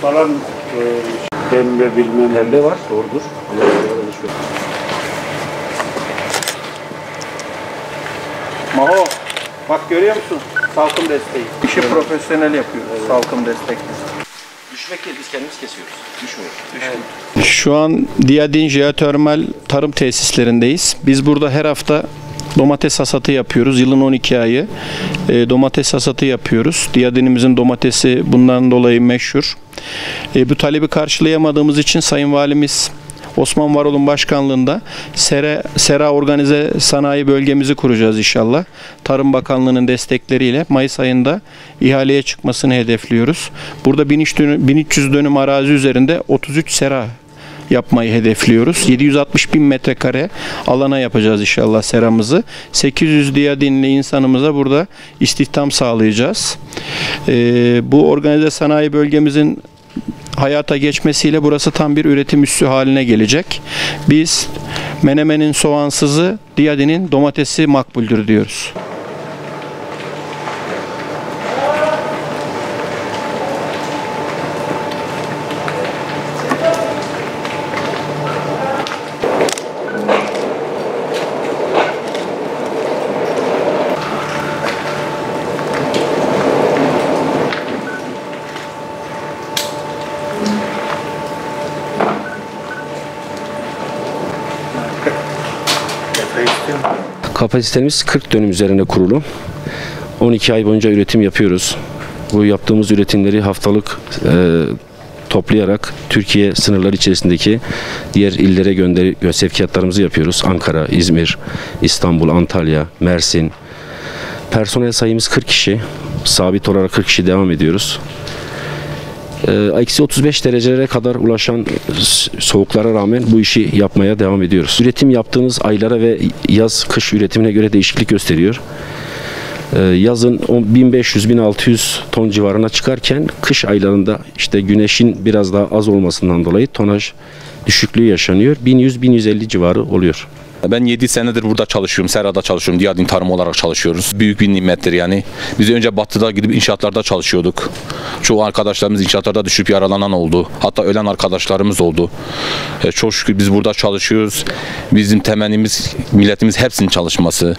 falan pembe bilmem. Pembe var, doğrudur. Maho, bak görüyor musun? Salkım desteği. İşi profesyonel yapıyoruz. Salkım destekli. Düşmek değil, biz kendimiz kesiyoruz. Düşmüyor. Evet. Şu an Diyadin Jeotermal Tarım Tesislerindeyiz. Biz burada her hafta domates hasatı yapıyoruz. Yılın 12 ayı domates hasatı yapıyoruz. Diyadinimizin domatesi bundan dolayı meşhur. Bu talebi karşılayamadığımız için Sayın Valimiz Osman Varol'un başkanlığında Sera Organize Sanayi Bölgemizi kuracağız inşallah. Tarım Bakanlığı'nın destekleriyle Mayıs ayında ihaleye çıkmasını hedefliyoruz. Burada 1300 dönüm arazi üzerinde 33 sera yapmayı hedefliyoruz. 760 bin metrekare alana yapacağız inşallah seramızı. 800 diyadinli insanımıza burada istihdam sağlayacağız. Bu organize sanayi bölgemizin hayata geçmesiyle burası tam bir üretim üssü haline gelecek. Biz Menemen'in soğansızı, Diyadin'in domatesi makbuldür diyoruz. Kapasitemiz 40 dönüm üzerine kurulu. 12 ay boyunca üretim yapıyoruz. Bu yaptığımız üretimleri haftalık toplayarak Türkiye sınırları içerisindeki diğer illere sevkiyatlarımızı yapıyoruz. Ankara, İzmir, İstanbul, Antalya, Mersin. Personel sayımız 40 kişi. Sabit olarak 40 kişi devam ediyoruz. Eksi 35 derecelere kadar ulaşan soğuklara rağmen bu işi yapmaya devam ediyoruz. Üretim yaptığımız aylara ve yaz-kış üretimine göre değişiklik gösteriyor. Yazın 1500-1600 ton civarına çıkarken kış aylarında işte güneşin biraz daha az olmasından dolayı tonaj düşüklüğü yaşanıyor. 1100-1150 civarı oluyor. Ben 7 senedir burada çalışıyorum, Serada çalışıyorum, Diyadin tarım olarak çalışıyoruz. Büyük bir nimettir yani. Biz önce batıda gidip inşaatlarda çalışıyorduk. Çoğu arkadaşlarımız inşaatlarda düşüp yaralanan oldu. Hatta ölen arkadaşlarımız oldu. Çok şükür biz burada çalışıyoruz. Bizim temennimiz milletimiz hepsinin çalışması.